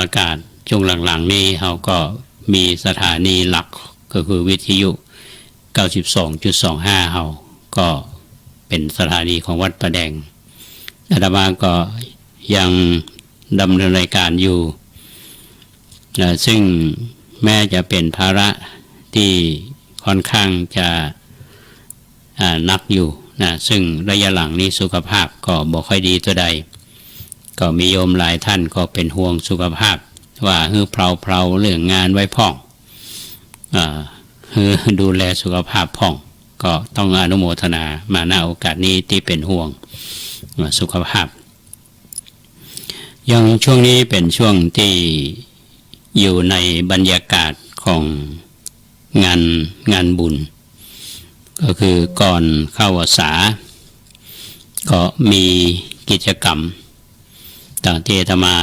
อากาศช่วงหลังๆนี้เราก็มีสถานีหลักก็คือวิทยุ 92.25 เราก็เป็นสถานีของวัดประแดงอาตมาก็ยังดำเนินรายการอยู่ซึ่งแม้จะเป็นภาระที่ค่อนข้างจะหนักอยู่นะซึ่งระยะหลังนี้สุขภาพก็บ่ค่อยดีตัวใดก็มีโยมหลายท่านก็เป็นห่วงสุขภาพว่าเพลาเรื่องงานไว้พ่องดูแลสุขภาพพ่องก็ต้องอนุโมทนามาณโอกาสนี้ที่เป็นห่วงสุขภาพยังช่วงนี้เป็นช่วงที่อยู่ในบรรยากาศของงานบุญก็คือก่อนเข้าพรรษาก็มีกิจกรรมต่างที่อาตมา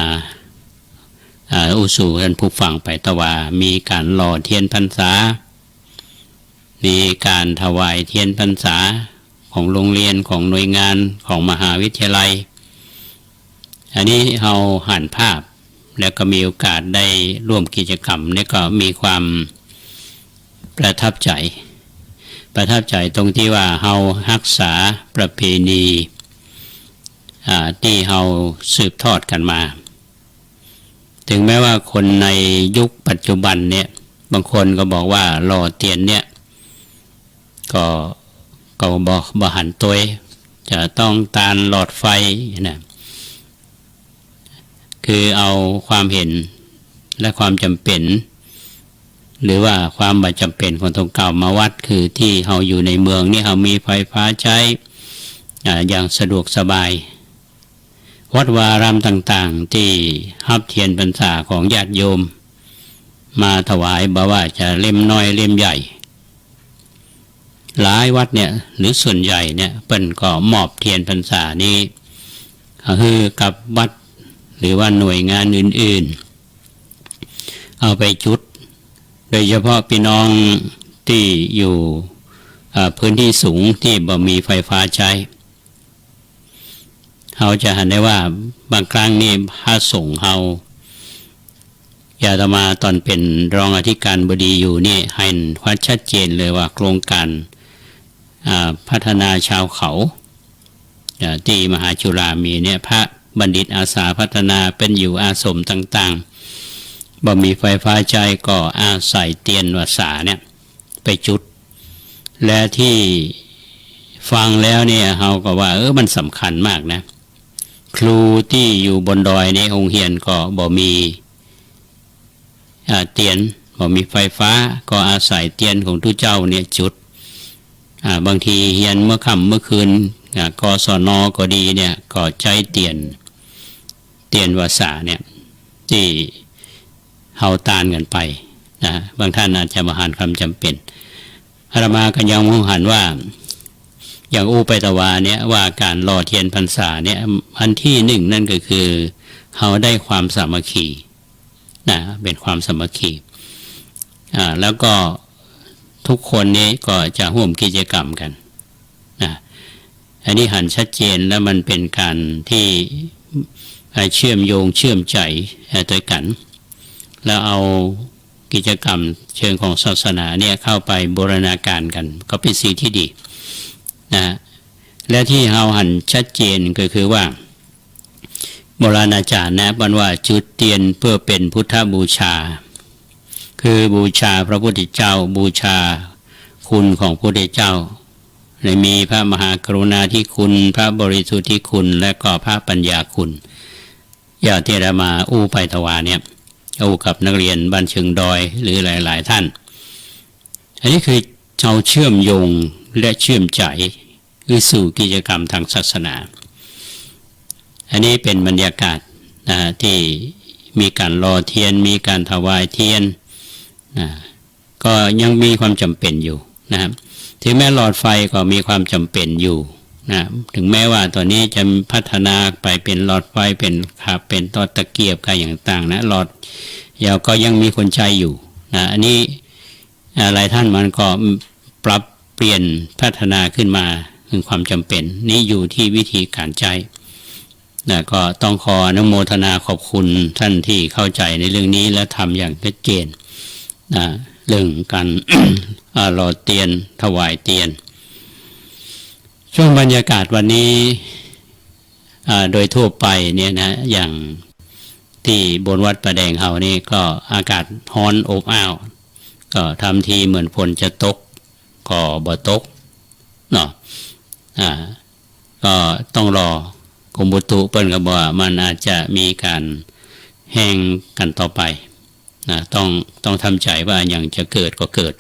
อุสู่ท่านผู้ฟังไปตะว่ามีการหล่อเทียนพรรษามีการถวายเทียนพรรษาของโรงเรียนของหน่วยงานของมหาวิทยาลัยอันนี้เราหันภาพแล้วก็มีโอกาสได้ร่วมกิจกรรมนี่ก็มีความประทับใจตรงที่ว่าเรารักษาประเพณีที่เราสืบทอดกันมาถึงแม้ว่าคนในยุคปัจจุบันเนี่ยบางคนก็บอกว่าหล่อเทียนเนี่ยก็บอกบ่หันตัวจะต้องตาลหลอดไฟนะคือเอาความเห็นและความจำเป็นหรือว่าความไม่จำเป็นของตรงเก่ามาวัดคือที่เราอยู่ในเมืองนี่เรามีไฟฟ้าใช้อย่างสะดวกสบายวัดวารามต่างๆที่รับเทียนพรรษาของญาติโยมมาถวายบ่ว่าจะเล่มน้อยเล่มใหญ่หลายวัดเนี่ยหรือส่วนใหญ่เนี่ยเปิ้นก็มอบเทียนพรรษานี้คือกับวัดหรือว่าหน่วยงานอื่นๆเอาไปจุดโดยเฉพาะพี่น้องที่อยู่พื้นที่สูงที่บ่มีไฟฟ้าใช้เราจะเห็นได้ว่าบางครั้งนี่พระสงฆ์เราอาตมาตอนเป็นรองอธิการบดีอยู่นี่ให้วัดชัดเจนเลยว่าโครงการพัฒนาชาวเขาที่มหาจุฬามีเนี่ยพระบัณฑิตอาสาพัฒนาเป็นอยู่อาสมต่างๆบ่มีไฟฟ้าใช้ก็อาศัยเตียนวัดสาเนี่ยไปจุดและที่ฟังแล้วเนี่ยเราก็ว่ามันสำคัญมากนะครูที่อยู่บนดอยในองค์เฮียนก็บ่มีเตียนบ่มีไฟฟ้าก็อาศัยเตียนของทุกเจ้าเนี่ยจุดบางทีเฮียนเมื่อค่ำเมื่อคืนกศน.ก็ดีเนี่ยก็ใช้เตียนวาสาเนี่ยที่เฮาตานกันไปนะบางท่านอาจจะมาหันคำจำเป็นอาตมาก็ยังมองหันว่าอย่างไปตะวาเนี่ยว่าการหล่อเทียนพรรษาเนี่ยอันที่หนึ่งนั่นก็คือเฮาได้ความสามัคคีนะเป็นความสามัคคีแล้วก็ทุกคนนี้ก็จะร่วมกิจกรรมกันนะอันนี้หันชัดเจนแล้วมันเป็นการที่เชื่อมโยงเชื่อมใจด้วยกันแล้วเอากิจกรรมเชิงของศาสนาเนี่ยเข้าไปบูรณาการกันก็เป็นสิ่งที่ดีนะและที่เราหันชัดเจนก็คือว่าโบราณอาจารย์นะบันว่าจุดเทียนเพื่อเป็นพุทธบูชาคือบูชาพระพุทธเจ้าบูชาคุณของพระพุทธเจ้าในมีพระมหากรุณาธิคุณพระบริสุทธิคุณและก็พระปัญญาคุณอย่าที่เรามาไปถวาเนี่ยกับนักเรียนบ้านเชิงดอยหรือหลายๆท่านอันนี้คือเราเชื่อมโยงและเชื่อมใจสู่กิจกรรมทางศาสนาอันนี้เป็นบรรยากาศที่มีการรอเทียนมีการถวายเทียนก็ยังมีความจำเป็นอยู่นะครับถึงแม้หลอดไฟก็มีความจำเป็นอยู่นะถึงแม้ว่าตอนนี้จะพัฒนาไปเป็นหลอดไฟเป็นต่อตะเกียบกันอย่างต่างนะหลอดยาวก็ยังมีคนใช้อยู่นะอันนี้หลายท่านมันก็ปรับเปลี่ยนพัฒนาขึ้นมาถึงความจำเป็นนี้อยู่ที่วิธีการใช้ นะก็ต้องขออนุโมทนาขอบคุณท่านที่เข้าใจในเรื่องนี้และทำอย่างชัดเจนนะเรื่องการ รอเตียนถวายเตียนช่วงบรรยากาศวันนี้โดยทั่วไปเนี่ยนะอย่างที่บนวัดประแดงเฮานี่ก็อากาศร้อนอบอ้าวก็ทำทีเหมือนฝนจะตกก็บ่ตกเนาะก็ต้องรอกรมอุตุเปิ้นก็บอกว่ามันอาจจะมีการแห้งกันต่อไปนะต้องทำใจว่าอย่างจะเกิดก็เกิด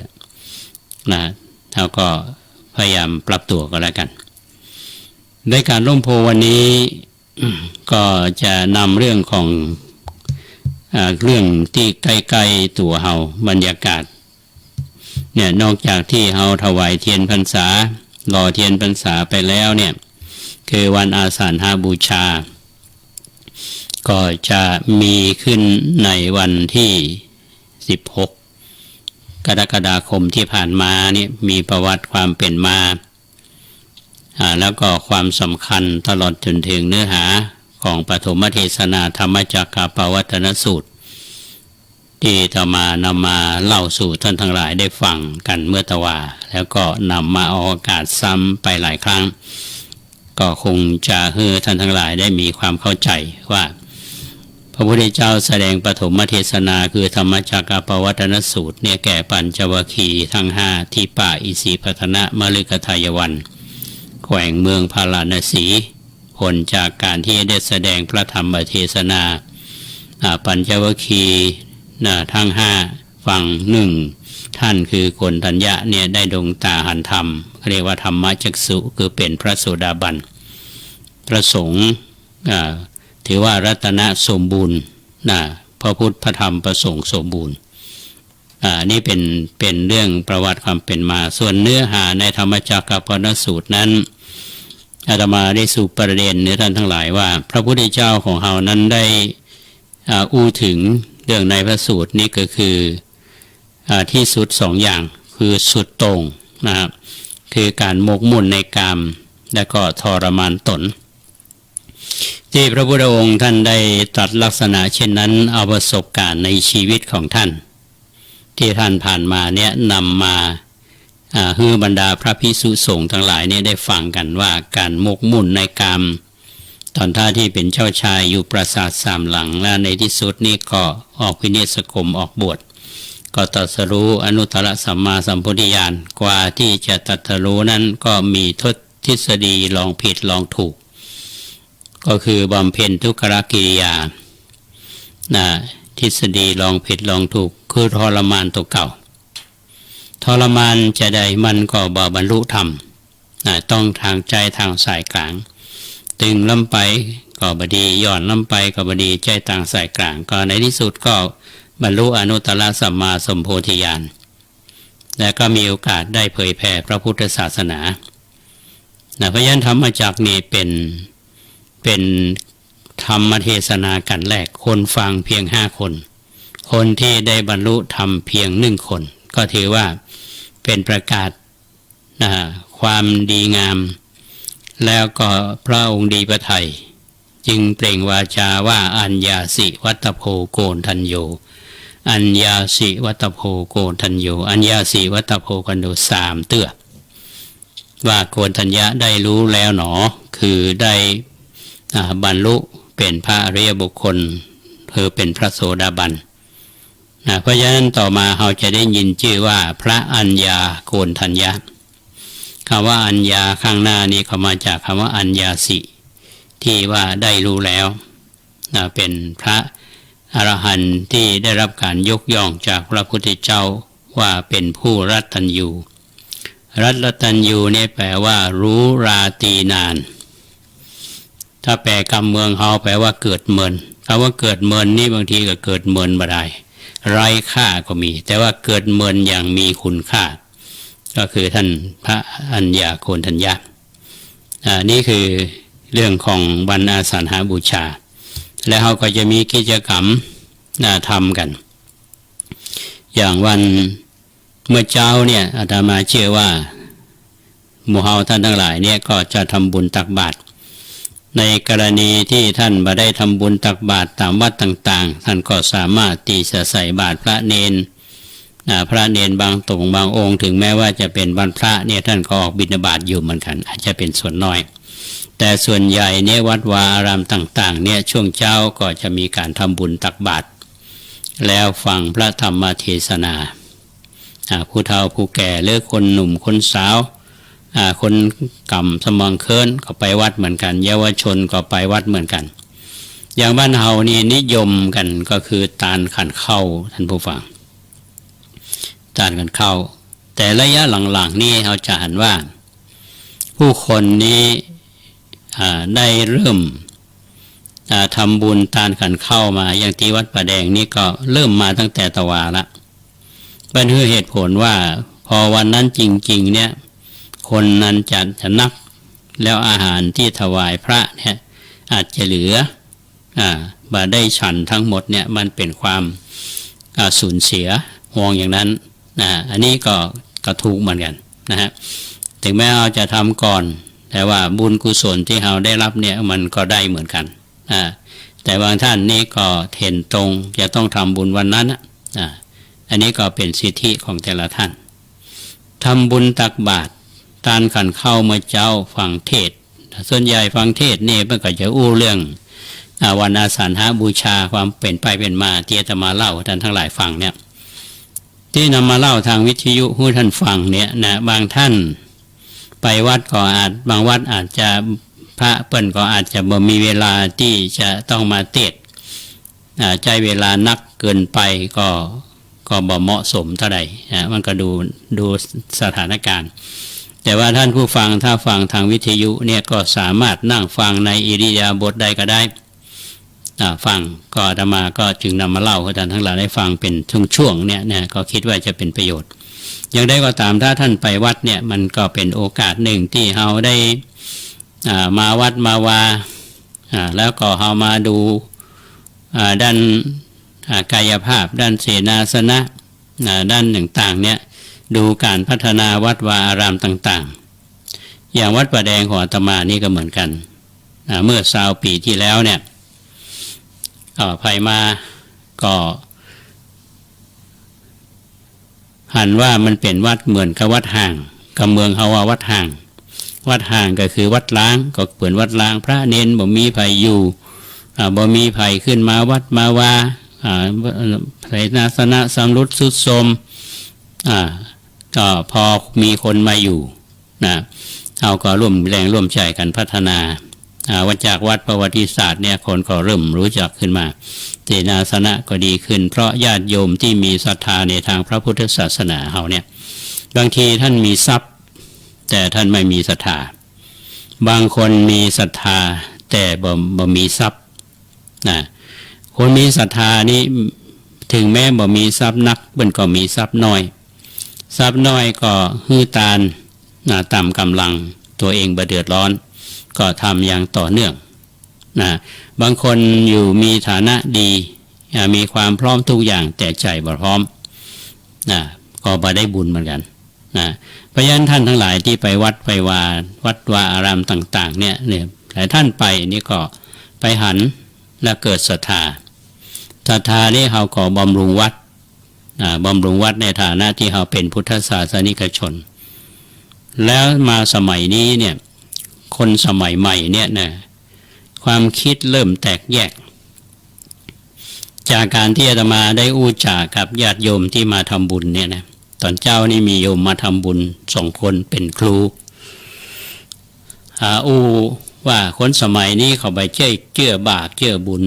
นะแล้วก็พยายามปรับตัวก็แล้วกันในการร่มโพวันนี้ ก็จะนำเรื่องของเรื่องที่ใกล้ๆตัวเฮาบรรยากาศเนี่ยนอกจากที่เฮาถวายเทียนพรรษารอเทียนพรรษาไปแล้วเนี่ยคือวันอาสาฬหบูชาก็จะมีขึ้นในวันที่16กรกฎาคมที่ผ่านมาเนี่ยมีประวัติความเป็นมาแล้วก็ความสำคัญตลอดจนถึงเนื้อหาของปฐมเทศนาธรรมจักรปวัตนสูตรที่จะมานำมาเล่าสู่ท่านทั้งหลายได้ฟังกันเมื่อตะวาแล้วก็นำมาออกอากาศซ้ำไปหลายครั้งก็คงจะให้ท่านทั้งหลายได้มีความเข้าใจว่าพระพุทธเจ้าแสดงปฐมเทศนาคือธรรมจักรปวัตนสูตรเนี่ยแก่ปัญจวัคคีย์ทั้ง5ที่ป่าอิสิปตนะมฤคทายวันแขวงเมืองพาราณสีผลจากการที่ได้แสดงพระธรรมเทศนาปัญจวัคคีย์ทั้ง5ฝั่ง1ท่านคือโกณฑัญญะเนี่ยได้ดวงตาหันธรรมเรียกว่าธรรมจักษุคือเป็นพระโสดาบันประสงค์ถือว่ารัตนะสมบูรณ์พระพุทธพระธรรมประสงค์สมบูรณ์นี่เป็นเรื่องประวัติความเป็นมาส่วนเนื้อหาในธรรมจักรปวัตนสูตรนั้นอาตมาได้สู่ประเด็นในท่านทั้งหลายว่าพระพุทธเจ้าของเรานั้นได้อู้ถึงเรื่องในพระสูตรนี้ก็คือที่สุด2อย่างคือสุดตรงนะครับคือการหมกมุ่นในกามและก็ทรมานตนที่พระพุทธองค์ท่านได้ตรัสลักษณะเช่นนั้นเอาประสบการณ์ในชีวิตของท่านที่ท่านผ่านมาเนี่ยนำมาให้บรรดาพระภิกษุสงฆ์ทั้งหลายเนี่ยได้ฟังกันว่าการหมกมุ่นในกามตอนท่าที่เป็นเจ้าชายอยู่ปราสาท3หลังและในที่สุดนี่ก็ออกวินิจสกรมออกบวชก็ตรัสรู้อนุตตรสัมมาสัมโพธิญาณกว่าที่จะตรัสรู้นั้นก็มีทฤษฎีลองผิดลองถูกก็คือบำเพ็ญทุกขกิริยาทฤษฎีลองผิดลองถูกคือทรมานตัวเก่าทรมานจะได้มันก็บรรลุธรรมต้องทางใจทางสายกลางตึงล้ำไปก็บดีย่อนล้ำไปก็บดีใจต่างสายกลางก็ในที่สุดก็บรรลุอนุตตรสัมมาสัมโพธิญาณและก็มีโอกาสได้เผยแผ่พระพุทธศาสนาพระยันธรรมจักรนี่เป็นธรรมเทศนากันแรกคนฟังเพียง5คนคนที่ได้บรรลุธรรมเพียง1คนก็ถือว่าเป็นประกาศความดีงามแล้วก็พระองค์ดีพระทัยจึงเปล่งวาจาว่าอัญญาสิวัตโพโกณฑัญโยอัญญาสิวัตโพโกณฑัญโยอัญญาสิวัตโพกันโด3เตื้อว่าโกณฑัญญะได้รู้แล้วหนอคือได้บรรลุเป็นพระอริยบุคคลคือเป็นพระโสดาบันเพราะฉะนั้นต่อมาเราจะได้ยินชื่อว่าพระอัญญาโกณฑัญญะคำว่าอัญญาข้างหน้านี้เขามาจากคำว่าอัญญาสิที่ว่าได้รู้แล้วเป็นพระอรหันต์ที่ได้รับการยกย่องจากพระพุทธเจ้าว่าเป็นผู้รัตตัญญูรัตตัญญูนี่แปลว่ารู้ราตรีนานถ้าแปลคำเมืองเฮาแปลว่าเกิดเมินคำว่าเกิดเมินนี่บางทีก็เกิดเมินบ่ได้ไร้ค่าก็มีแต่ว่าเกิดเมินอย่างมีคุณค่าก็คือท่านพระอัญญาโกณฑัญญะนี่คือเรื่องของวันอาสาฬหบูชาและเขาก็จะมีกิจกรรมทำกันอย่างวันเมื่อเช้าเนี่ยอาตมาเชื่อว่าหมู่เฮาท่านทั้งหลายเนี่ยก็จะทำบุญตักบาตร ในกรณีที่ท่านมาได้ทำบุญตักบาตรตามวัดต่างๆท่านก็สามารถที่จะใส่บาตรพระเนนพระเนนบางตรงบางองค์ถึงแม้ว่าจะเป็นวันพระเนี่ยท่านก็ออกบิณฑบาตอยู่เหมือนกันอาจจะเป็นส่วนน้อยแต่ส่วนใหญ่เนี่ยวัดวาอารามต่างๆเนี่ยช่วงเช้าก็จะมีการทำบุญตักบาตรแล้วฟังพระธรรมเทศนาผู้เฒ่าผู้แก่หรือคนหนุ่มคนสาวคนกำสมองเคินก็ไปวัดเหมือนกันเยาวชนก็ไปวัดเหมือนกันอย่างบ้านเฮานี่นิยมกันก็คือตาลขันเข้าท่านผู้ฟังตาลขันเข้าแต่ระยะหลังๆนี่เราจะเห็นว่าผู้คนนี้ได้เริ่มทำบุญตาลขันเข้ามาอย่างที่วัดป่าแดงนี่ก็เริ่มมาตั้งแต่ตะวาละเป็นเหตุผลว่าพอวันนั้นจริงๆเนี่ยคนนั้นจะนักแล้วอาหารที่ถวายพระเนี่ยอาจจะเหลือบาได้ฉันทั้งหมดเนี่ยมันเป็นความสูญเสียห่วงอย่างนั้นอันนี้ก็ถูกเหมือนกันนะฮะถึงแม้เราจะทำก่อนแต่ว่าบุญกุศลที่เราได้รับเนี่ยมันก็ได้เหมือนกันแต่บางท่านนี่ก็เห็นตรงจะต้องทำบุญวันนั้นอันนี้ก็เป็นสิทธิของแต่ละท่านทำบุญตักบาตรตาลขันเข้ามาเจ้าฟังเทศส่วนใหญ่ฟังเทศนี่มันก็จะอู้เรื่องวันอาสาฬหบูชาความเป็นไปเป็นมาที่จะมาเล่าท่านทั้งหลายฟังเนี่ยที่นำมาเล่าทางวิทยุให้ท่านฟังเนี่ยนะบางท่านไปวัดก็บางวัดอาจจะพระเปิ้นก็อาจจะบ่มีเวลาที่จะต้องมาเทศใจเวลานักเกินไปก็บ่เหมาะสมเท่าใดมันก็ดูสถานการณ์แต่ว่าท่านผู้ฟังถ้าฟังทางวิทยุเนี่ยก็สามารถนั่งฟังในอิริยาบถใดก็ได้ฟังก็อาตมาก็จึงนำมาเล่าให้ท่านทั้งหลายได้ฟังเป็นช่วงๆเนี่ยนะก็คิดว่าจะเป็นประโยชน์อย่างใดก็ตามถ้าท่านไปวัดเนี่ยมันก็เป็นโอกาสหนึ่งที่เราได้มาวัดมาวาแล้วก็เรามาดูด้านกายภาพด้านเสนาสนะด้านต่างๆเนี่ยดูการพัฒนาวัดวาอารามต่างๆอย่างวัดป่าแดงของอาตมานี่ก็เหมือนกันเมื่อ20 ปีที่แล้วเนี่ยไปมาก็หันว่ามันเป็นวัดเหมือนกับวัดห่างกับเมืองเฮาว่าวัดห่างก็คือวัดล้างก็เปิดวัดล้างพระเน้นบ่มีไผอยู่บ่มีไผขึ้นมาวัดมาว่าไผนาสนะสำรุดสุดโทรมก็พอมีคนมาอยู่นะเราก็ร่วมแรงร่วมใจกันพัฒนาวัดจากวัดประวัติศาสตร์เนี่ยคนก็เริ่มรู้จักขึ้นมาเสนาสนะก็ดีขึ้นเพราะญาติโยมที่มีศรัทธาในทางพระพุทธศาสนาเฮาเนี่ยบางทีท่านมีทรัพย์แต่ท่านไม่มีศรัทธาบางคนมีศรัทธาแต่บ่มีทรัพย์นะคนมีศรัทธานี่ถึงแม้บ่มีทรัพย์นักเพิ่นก็มีทรัพย์น้อยทรัพย์น้อยก็ฮื้อตาลตามกำลังตัวเองบ่เดือดร้อนก็ทำอย่างต่อเนื่องนะบางคนอยู่มีฐานะดีมีความพร้อมทุกอย่างแต่ใจบ่พร้อมนะก็บ่ได้บุญเหมือนกันนะเพราะฉะนั้นท่านทั้งหลายที่ไปวัดไปวัดวาอารามต่างๆเนี่ยหลายท่านไปนี่ก็ไปหันและเกิดศรัทธานี่เขาก็บำรุงวัดในฐานะที่เขาเป็นพุทธศาสนิกชนแล้วมาสมัยนี้เนี่ยคนสมัยใหม่เนี่ยนะความคิดเริ่มแตกแยกจากการที่อาตมาได้อู้จากับญาติโยมที่มาทำบุญเนี่ยนะตอนเจ้านี่มีโยมมาทำบุญ2 คนเป็นครูอู้ว่าคนสมัยนี้เขาไปเชื่อบาปเชื่อบุญ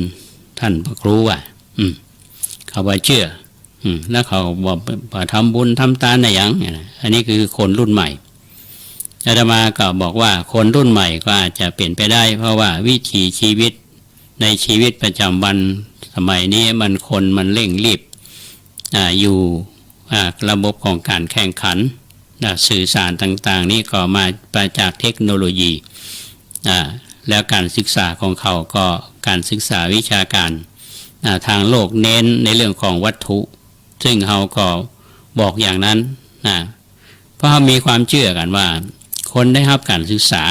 ท่านพระครูว่าเขาไปเชื่อแล้วเขาบอกทำบุญทำทานอะไรอย่างนี้อันนี้คือคนรุ่นใหม่อาตมาก็บอกว่าคนรุ่นใหม่ก็อาจจะเปลี่ยนไปได้เพราะว่าวิถีชีวิตในชีวิตประจำวันสมัยนี้มันเร่งรีบอยู่ระบบของการแข่งขันสื่อสารต่างๆนี่ก็มาจากเทคโนโลยีแล้วการศึกษาของเขาก็การศึกษาวิชาการทางโลกเน้นในเรื่องของวัตถุซึ่งเขาก็บอกอย่างนั้นเพราะเขามีความเชื่อกันว่าคนได้รับการศึกษา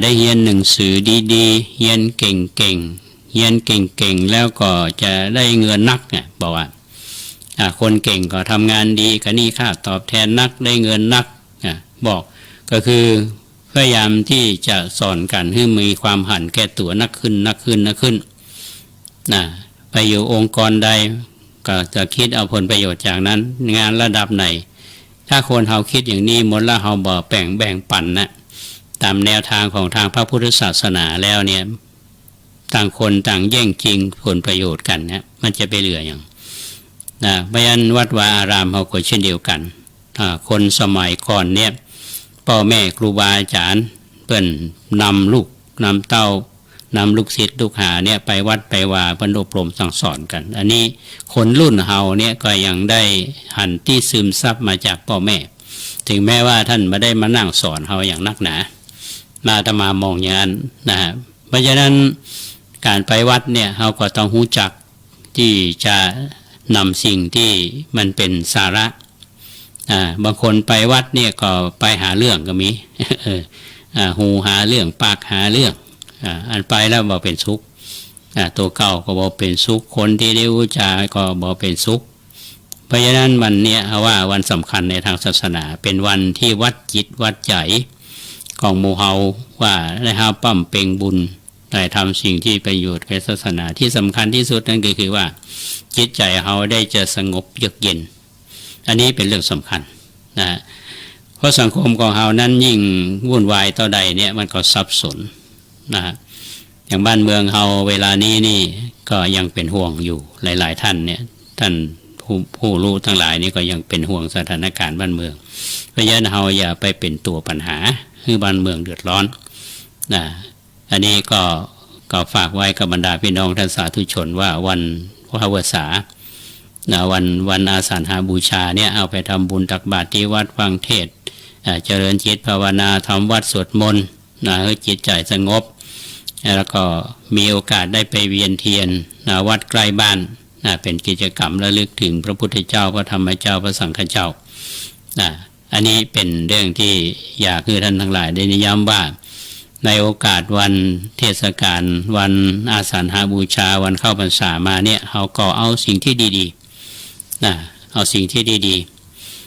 ได้เรียนหนังสือดีๆเรียนเก่งๆเรียนเก่งๆแล้วก็จะได้เงินนักเนี่ยบอกว่าคนเก่งก็ทำงานดีก็นี่ค่าตอบแทนนักได้เงินนักบอกก็คือพยายามที่จะสอนกันให้มีความหันแก่ตัวนักขึ้นไปอยู่องค์กรใดก็จะคิดเอาผลประโยชน์จากนั้นงานระดับไหนถ้าคนเขาคิดอย่างนี้หมดแล้วเขาบอกแบ่งปันนะตามแนวทางของทางพระพุทธศาสนาแล้วเนี่ยต่างคนต่างแย่งชิงผลประโยชน์กันนะมันจะไปเหลืออย่างเพราะฉะนั้นวัดวาอารามเขาก็เช่นเดียวกันคนสมัยก่อนเนี่ยพ่อแม่ครูบาอาจารย์เพื่อนนำลูกนำเต้านำลูกศิษย์ลูกหาเนี่ยไปวัดไปว่าเพิ่นอบรมสั่งสอนกันอันนี้คนรุ่นเฮาเนี่ยก็ยังได้หันที่ซึมซับมาจากพ่อแม่ถึงแม้ว่าท่านไม่ได้มานั่งสอนเฮาอย่างนักหนาอาตมามองอย่างนั้นนะฮะเพราะฉะนั้นการไปวัดเนี่ยเฮาก็ต้องรู้จักที่จะนำสิ่งที่มันเป็นสาระบางคนไปวัดเนี่ยก็ไปหาเรื่องก็มีหูหาเรื่องปากหาเรื่องอันไปแล้วบอกเป็นสุขตัวเก่าก็บอกเป็นสุขคนที่ได้รู้จักก็บอกเป็นสุขเพราะฉะนั้นวันนี้ว่าวันสำคัญในทางศาสนาเป็นวันที่วัดจิตวัดใจของหมู่เฮาว่าได้หาปั้มเป่งบุญได้ทำสิ่งที่ประโยชน์แก่ศาสนาที่สำคัญที่สุดนั่นก็คือว่าจิตใจเฮาได้จะสงบเยือกเย็นอันนี้เป็นเรื่องสำคัญนะเพราะสังคมของเฮานั้นยิ่งวุ่นวายต่อใดเนี่ยมันก็สับสนนะอย่างบ้านเมืองเฮาเวลานี้นี่ก็ยังเป็นห่วงอยู่หลายๆท่านเนี่ยท่านผู้รู้ทั้งหลายนี่ก็ยังเป็นห่วงสถานการณ์บ้านเมืองเพราะฉะนั้นเฮาอย่าไปเป็นตัวปัญหาให้บ้านเมืองเดือดร้อนนะอันนี้ก็ฝากไว้กับบรรดาพี่น้องท่านสาธุชนว่าวันพระวสาวันอาสาฬหบูชาเนี่ยเอาไปทำบุญตักบาตรที่วัดฟังเทศเจริญจิตภาวนาทำวัดสวดมนต์ให้จิตใจสงบแล้วก็มีโอกาสได้ไปเวียนเทียนวัดใกล้บ้านเป็นกิจกรรมระลึกถึงพระพุทธเจ้าพระธรรมเจ้าพระสังฆเจ้าอันนี้เป็นเรื่องที่อยากให้ท่านทั้งหลายได้นิยามว่าในโอกาสวันเทศกาลวันอาสาฬหบูชาวันเข้าพรรษามาเนี่ยเขาก็เอาสิ่งที่ดีๆเอาสิ่งที่ดี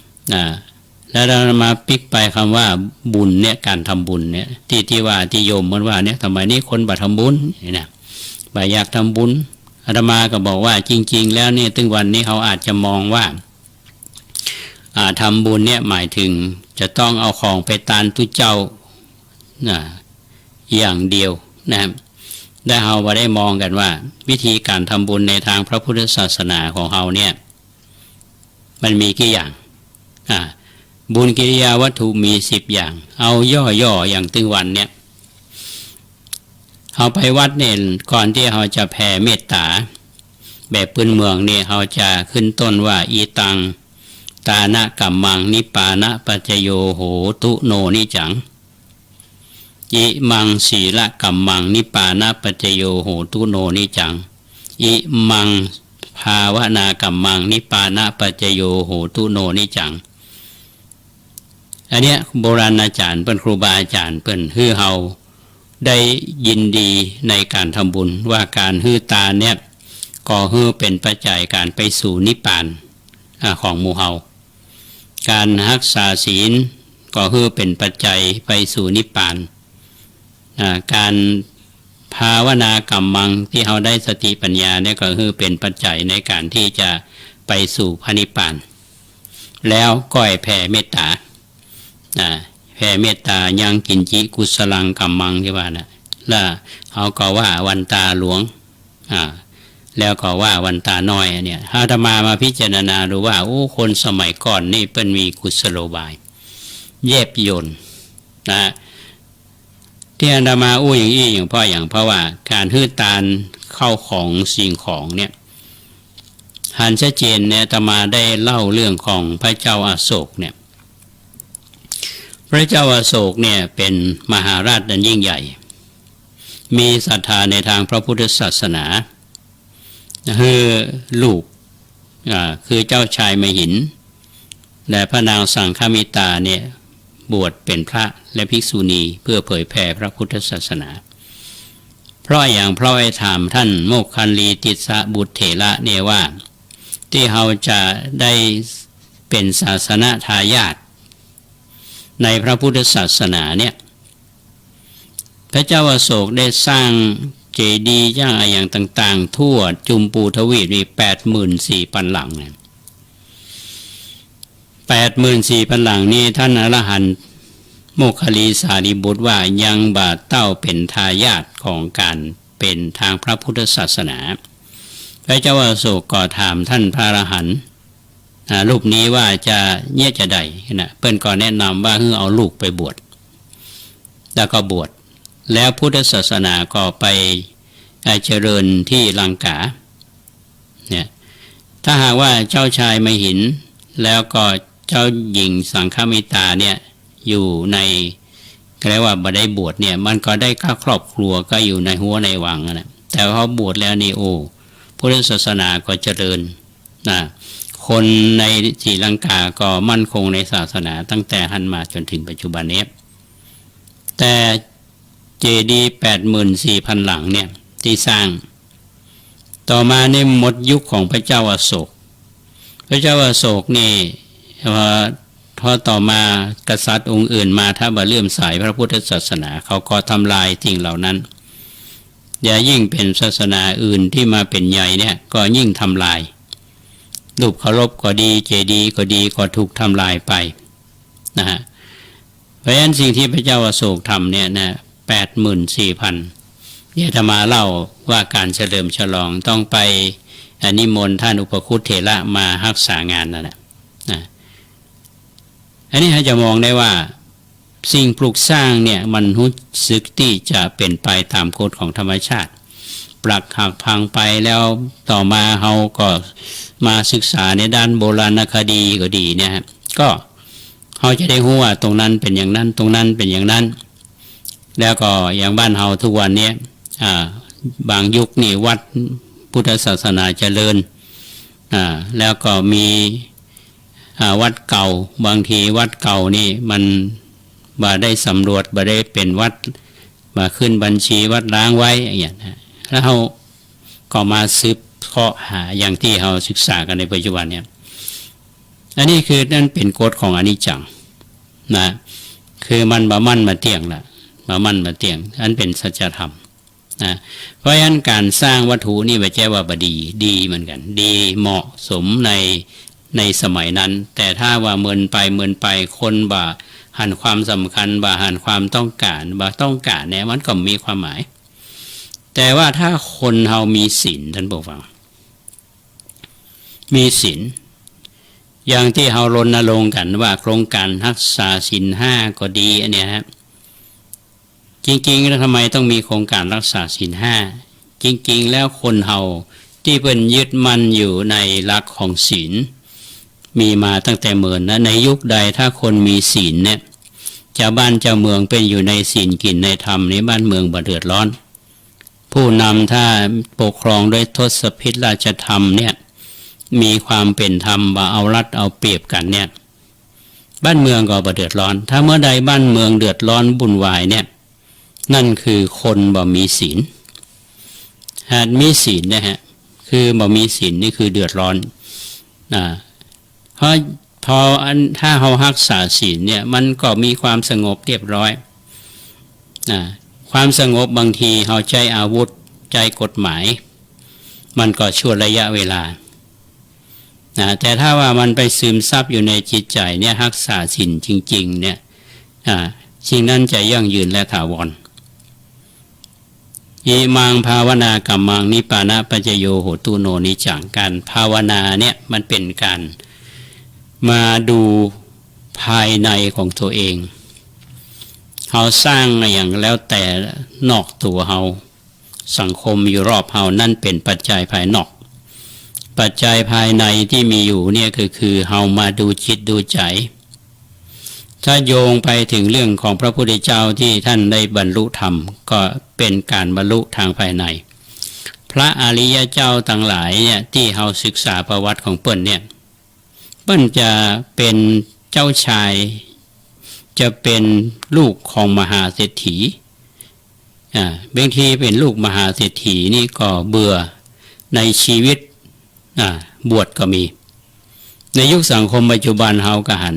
ๆแล้วเรามาปิกไปคำว่าบุญเนี่ยการทำบุญเนี่ยที่ว่าที่โยมมันว่าเนี่ยทำไมนี่คนบ่ทำบุญเนี่ยบ่อยากทำบุญอาตมาก็บอกว่าจริงๆแล้วเนี่ยถึงวันนี้เขาอาจจะมองว่าทำบุญเนี่ยหมายถึงจะต้องเอาของไปตานทุเจ้าอย่างเดียวนะครับได้เราได้มองกันว่าวิธีการทำบุญในทางพระพุทธศาสนาของเราเนี่ยมันมีกี่อย่างบุญกิริยาวัตถุมี10อย่างเอาย่อๆอย่างตึงวันเนี่ยเราไปวัดเนี่ยก่อนที่เราจะแผ่เมตตาแบบพื้นเมืองเนี่ยเราจะขึ้นต้นว่าอีตังตานะกัมมังนิปานะปัจจโยโหตุโนนิจังอิมังศีละกัมมังนิปานะปัจจโยโหตุโนนิจังอิมังภาวนากัมมังนิปานะปัจจโยโหตุโนนิจังอันเนี้ยโบราณอาจารย์เป็นครูบาอาจารย์เป็นฮือเฮาได้ยินดีในการทำบุญว่าการฮือตาเนี่ยก็ฮือเป็นปัจจัยการไปสู่นิพพานของหมู่เฮาการรักษาศีลก็ฮือเป็นปัจจัยไปสู่นิพพานการภาวนากรรมังที่เราได้สติปัญญาเนี่ยก็คือเป็นปัจจัยในการที่จะไปสู่พระนิพพานแล้วก็แผ่เมตตาแผ่เมตตายังกินจิกุศลังกัมมังที่ว่านะแล้วเขาก็ว่าวันตาหลวงแล้วก็ว่าวันตาน้อยเนี่ยอาตมาพิจารณาดูว่าโอ้คนสมัยก่อนนี่เป็นมีกุศโลบายแยบยลที่อาตมาอย่างเพราะว่าการฮื้อตานเข้าของสิ่งของเนี่ยหันชัดเจนเนี่ยอาตมาได้เล่าเรื่องของพระเจ้าอโศกเนี่ยพระเจ้าอโศกเนี่ยเป็นมหาราชอันยิ่งใหญ่มีศรัทธาในทางพระพุทธศาสนาคือลูกคือเจ้าชายมหินและพระนางสังฆมิตาเนี่ย บวชเป็นพระและภิกษุณีเพื่อเผยแผ่พระพุทธศาสนาเพราะไอ้ถามท่านโมคคัลลีติสสะบุตรเถระเนี่ยว่าที่เราจะได้เป็นศาสนทายาทในพระพุทธศาสนาเนี่ยพระเจ้าอโศกได้สร้างเจดีย์อย่างต่างๆทั่วจุมพูทวีปมี 84,000 หลังเนี่ย 84,000 หลังนี้ท่านอรหันต์โมคคัลลีสารีบุตรว่ายังบาเต้าเป็นทายาทของการเป็นทางพระพุทธศาสนาพระเจ้าอโศกก็ถามท่านพระอรหันต์รูปนี้ว่าจะจะใดนะเปิ้นก็แนะนำว่าให้เอาลูกไปบวชแล้วก็บวชแล้วพุทธศาสนาก็ไปเจริญที่ลังกาเนี่ยถ้าหากว่าเจ้าชายมหินแล้วก็เจ้าหญิงสังฆมิตาเนี่ยอยู่ในเรียกว่าบ่ได้บวชเนี่ยมันก็ได้ค่าครอบครัวก็อยู่ในหัวในวังนะแต่พอบวชแล้วนี่พุทธศาสนาก็เจริญนะคนในศรีลังกาก็มั่นคงในศาสนาตั้งแต่หันมาจนถึงปัจจุบันนี้แต่เจดีย์ 84,000 หลังเนี่ยที่สร้างต่อมาในหมดยุคของพระเจ้าอโศกพระเจ้าอโศกนี่พอต่อมากษัตริย์องค์อื่นมาถ้าบ่เลื่อมใสพระพุทธศาสนาเขาก็ทำลายสิ่งเหล่านั้นอย่ายิ่งเป็นศาสนาอื่นที่มาเป็นใหญ่เนี่ยก็ยิ่งทำลายรูปเคารพก็ดีเจดีย์ก็ดีก็ถูกทำลายไปนะฮะเพราะฉะนั้นสิ่งที่พระเจ้าอโศกทำเนี่ยนะ 84,000 เนี่ยจะมาเล่าว่าการเฉลิมฉลองต้องไปนิมนต์ท่านอุปคุตเถระมารักษางานนั่นแหละนะอันนี้จะมองได้ว่าสิ่งปลูกสร้างเนี่ยมันรู้สึกที่จะเป็นไปตามกฎของธรรมชาติปรักหักพังไปแล้วต่อมาเราก็มาศึกษาในด้านโบราณคดีก็ดีเนี่ยก็เขาจะได้รู้ว่าตรงนั้นเป็นอย่างนั้นตรงนั้นเป็นอย่างนั้นแล้วก็อย่างบ้านเราทุกวันนี้บางยุคนี่วัดพุทธศาสนาเจริญแล้วก็มีวัดเก่าบางทีวัดเก่านี่มันบ่ได้สำรวจบ่ได้เป็นวัดมาขึ้นบัญชีวัดร้างไว้อย่างนี้นะแล้วเราก็มาสืบเคาะหาอย่างที่เราศึกษากันในปัจจุบันเนี่ยอันนี้คือนั่นเป็นกฎของอนิจจังนะคือมันบ่มั่นมาเที่ยงละบ่มั่นมาเที่ยงอันเป็นสัจธรรมนะเพราะฉะนั้นการสร้างวัตถุนี่ไม่ใช่ว่าบดีเหมือนกันดีเหมาะสมในสมัยนั้นแต่ถ้าว่าเมินไปคนบ่หันความสำคัญบ่หันความต้องการเนี่ยมันก็มีความหมายแต่ว่าถ้าคนเฮามีศีลท่านผู้ฟังมีศีลอย่างที่เฮารณรงค์กันว่าโครงการรักษาศีล 5ก็ดีอันเนี้ยฮะจริงๆแล้วทำไมต้องมีโครงการรักษาศีล 5จริงๆแล้วคนเฮาที่เป็นยึดมั่นอยู่ในหลักของศีลมีมาตั้งแต่เมื่อนะในยุคใดถ้าคนมีศีลเนี่ยเจ้าบ้านเจ้าเมืองเป็นอยู่ในศีลกินในธรรมในบ้านเมืองบ่เดือดร้อนผู้นำถ้าปกครองด้วยทศพิธราชธรรมเนี่ยมีความเป็นธรรมบ่เอารัดเอาเปรียบกันเนี่ยบ้านเมืองก็บ่เดือดร้อนถ้าเมื่อใดบ้านเมืองเดือดร้อนวุ่นวายเนี่ยนั่นคือคนบ่มีศีลหากมีศีลนะฮะคือบ่มีศีลนี่คือเดือดร้อนเพราะถ้าเรารักษาศีลเนี่ยมันก็มีความสงบเรียบร้อยความสงบบางทีเราใจอาวุธใจกฎหมายมันก็ชั่วระยะเวลาแต่ถ้าว่ามันไปซึมซับอยู่ในจิตใจเนี่ยรักษาศีลจริงๆเนี่ยสิ่งนั้นจะยั่งยืนและถาวรอิมังภาวนากัมมังนิปานะปัจจโยโหตุโนนิจังการภาวนาเนี่ยมันเป็นการมาดูภายในของตัวเองเราสร้างอย่างแล้วแต่นอกตัวเราสังคมอยู่รอบเรานั่นเป็นปัจจัยภายนอกปัจจัยภายในที่มีอยู่เนี่ยคือเรามาดูจิตดูใจถ้าโยงไปถึงเรื่องของพระพุทธเจ้าที่ท่านได้บรรลุธรรมก็เป็นการบรรลุทางภายในพระอริยเจ้าทั้งหลายเนี่ยที่เราศึกษาประวัติของเปิ้นเนี่ยเปิ้นจะเป็นเจ้าชาย จะเป็นลูกของมหาเศรษฐีบางทีเป็นลูกมหาเศรษฐีนี่ก็เบื่อในชีวิตบวชก็มีในยุคสังคมปัจจุบันเฮาก็หัน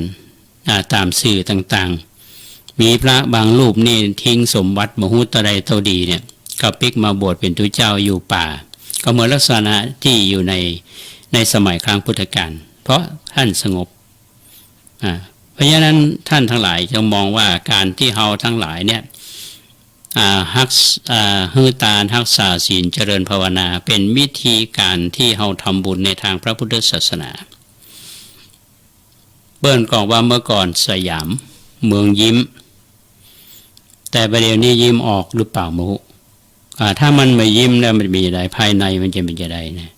ตามสื่อต่างๆมีพระบางรูปนี่ทิ้งสมบัติมหุตไรเท่าดีเนี่ยก็ปิกมาบวชเป็นตุเจ้าอยู่ป่าก็เหมือนลักษณะที่อยู่ในสมัยครั้งพุทธกาลเพราะท่านสงบเพราะฉะนั้นท่านทั้งหลายจะมองว่าการที่เฮาทั้งหลายเนี่ยฮือตารักษาศีลเจริญภาวนาเป็นวิธีการที่เฮาทำบุญในทางพระพุทธศาสนาเบิ้ลก่อนว่าเมื่อก่อนสยามเมืองยิ้มแต่ประเดี๋ยวนี้ยิ้มออกหรือเปล่ามุถ้ามันไม่ยิ้มแล้วมันมีอะไรภายในมันจะเป็นจะได้นะ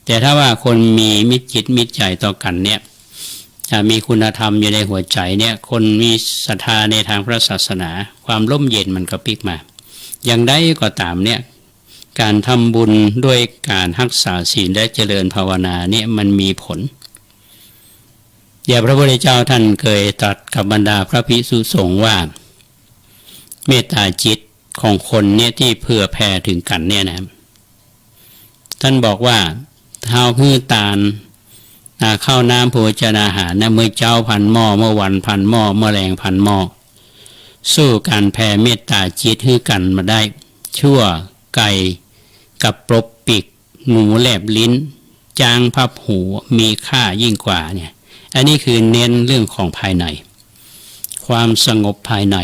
แต่ถ้าว่าคนมีมิตรจิตมิตรใจต่อกันเนี่ยมีคุณธรรมอยู่ในหัวใจเนี่ยคนมีศรัทธาในทางพระศาสนาความร่มเย็นมันก็ปิกมาอย่างใดก็ตามเนี่ยการทำบุญด้วยการรักษาศีลและเจริญภาวนาเนี่ยมันมีผลอย่างพระพุทธเจ้าท่านเคยตรัสกับบรรดาพระภิกษุสงฆ์ว่าเมตตาจิตของคนเนี่ยที่เผื่อแผ่ถึงกันเนี่ยนะท่านบอกว่าเท้าหื้อตาลข้าวน้ำโภชนาอาหารนะเมื่อเจ้าพันหม้อเมื่อวันพันหม้อเมื่อแรงพันหม้อสู้การแผ่เมตตาจิตให้กันมาได้ชั่วไก่กับปรบปีกหมูแลบลิ้นจางพับหูมีค่ายิ่งกว่าเนี่ยอันนี้คือเน้นเรื่องของภายในความสงบภายใน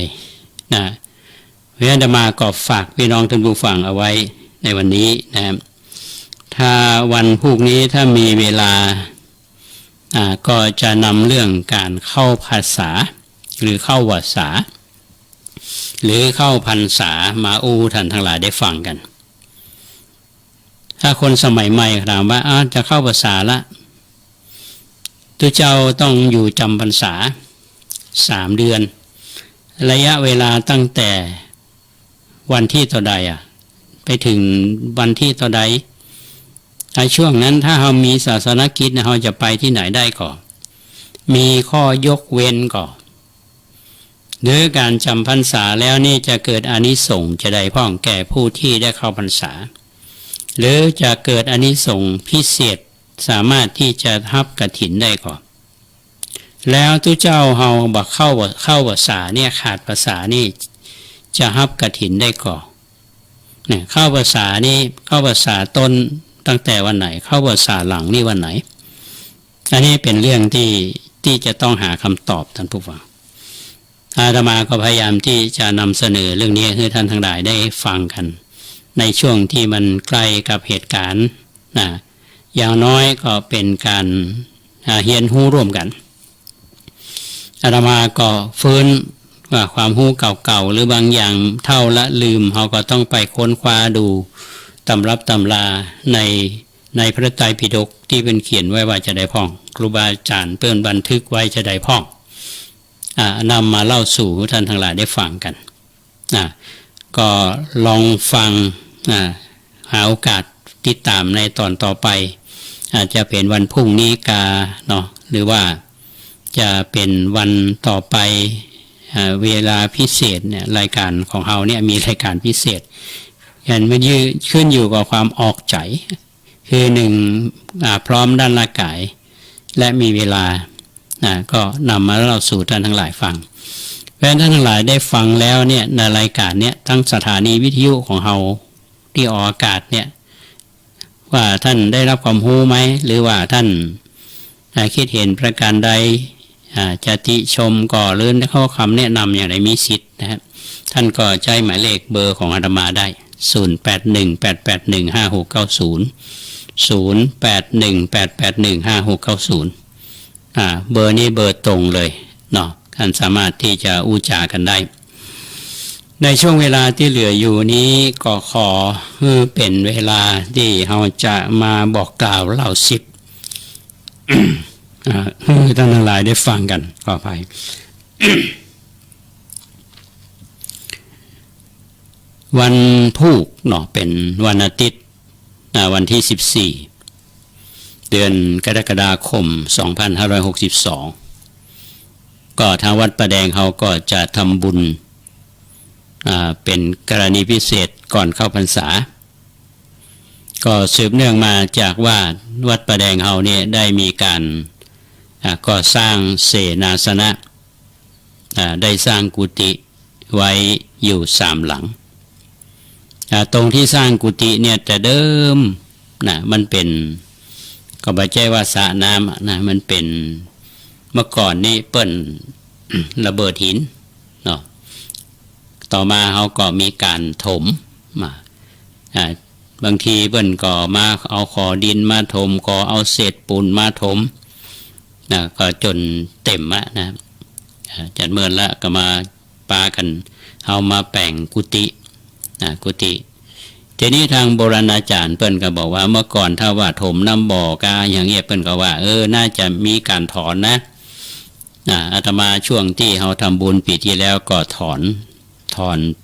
นะเพราะฉะนั้นมาก็ฝากพี่น้องท่านผู้ฟังเอาไว้ในวันนี้นะครับถ้าวันพรุ่งนี้ถ้ามีเวลาก็จะนำเรื่องการเข้าภาษาหรือเข้าวาษาหรือเข้าพรรษามาท่านทั้งหลายได้ฟังกันถ้าคนสมัยใหม่ถามว่าจะเข้าภาษาละตัวเจ้าต้องอยู่จำพรรษา3 เดือนระยะเวลาตั้งแต่วันที่ต่อใดไปถึงวันที่ต่อใดในช่วงนั้นถ้าเรามีศาสนกิจเราจะไปที่ไหนได้ก่อนมีข้อยกเว้นก่อนหรือการจำพรรษาแล้วนี่จะเกิดอานิสงส์จะได้พ่องแก่ผู้ที่ได้เข้าพรรษาหรือจะเกิดอานิสงส์พิเศษสามารถที่จะทับกฐินได้ก่อนแล้วทุเจ้าเฮาบักเข้าภาษาเนี่ยขาดภาษานี่จะทับกฐินได้ก่อนเนี่ยเข้าภาษานี่เข้าภาษาต้นตั้งแต่วันไหนเข้าภาษาหลังนี่วันไหนอันนี้เป็นเรื่องที่จะต้องหาคำตอบท่านผู้ฟังอาตมาก็พยายามที่จะนำเสนอเรื่องนี้ให้ท่านทั้งหลายได้ฟังกันในช่วงที่มันใกล้กับเหตุการณ์อย่างน้อยก็เป็นการเรียนรู้ร่วมกันอาตมาก็ฟื้นว่าความรู้เก่าๆหรือบางอย่างเท่าละลืมเราก็ต้องไปค้นคว้าดูตำรับตำราในพระไตรปิฎกที่เป็นเขียนไว้ว่าจะได้พ่องครูบาอาจารย์เปิ้นบันทึกไว้จะได้พ่องนำมาเล่าสู่ท่านทั้งหลายได้ฟังกันก็ลองฟังหาโอกาสติดตามในตอนต่อไปอาจจะเป็นวันพรุ่งนี้เนาะหรือว่าจะเป็นวันต่อไปเวลาพิเศษเนี่ยรายการของเราเนี่ยมีรายการพิเศษมันขึ้นอยู่กับความออกใจคือ1พร้อมด้านร่างกายและมีเวลาก็นำมาเล่าสู่ท่านทั้งหลายฟังเพราะฉะนั้นท่านทั้งหลายได้ฟังแล้วเนี่ยในรายการเนี่ยทั้งสถานีวิทยุของเราที่ออกอากาศเนี่ยว่าท่านได้รับความรู้ไหมหรือว่าท่านคิดเห็นประการใดจะติชมก่อหรือข้อคำแนะนำอย่างไรมีสิทธิ์นะครับท่านก็ใช้หมายเลขเบอร์ของอาตมาได้0818815690 0818815690เบอร์นี้เบอร์ตรงเลยเนาะท่านสามารถที่จะอู้จากันได้ในช่วงเวลาที่เหลืออยู่นี้ก็ขอเป็นเวลาที่เราจะมาบอกกล่าวเล่าสิบท่านทั้งหลายได้ฟังกันขออภัย วันพุธเนาะเป็นวันอาทิตย์วันที่14เดือนกรกฎาคม2562 ก็ทางวัดประแดงเขาก็จะทำบุญเป็นกรณีพิเศษก่อนเข้าพรรษาก็สืบเนื่องมาจากว่าวัดประแดงเฮาเนี่ยได้มีการก่อสร้างเสนาสนะได้สร้างกุฏิไว้อยู่3 หลังตรงที่สร้างกุฏิเนี่ยแต่เดิมนะมันเป็นก็ไม่ใช่ว่าสระน้ำนะมันเป็นเมื่อก่อนนี่เปิ้น ระเบิดหินเนาะต่อมาเขาก็มีการถมมาบางทีเปิ้นก็มาเอาขอดินมาถมก็เอาเศษปูนมาถมนะก็จนเต็มนะจัดเมื่อละก็มาปากันเอามาแปลงกุฏิกุฏิทีนี้ทางโบราณอาจารย์เปิ้นก็บอกว่าเมื่อก่อนถ้าว่าถมน้ำบ่อกาอย่างเงี้ยเปิ้นก็ว่าน่าจะมีการถอนนะอาตมาช่วงที่เราทำบุญปีที่แล้วก็ถอน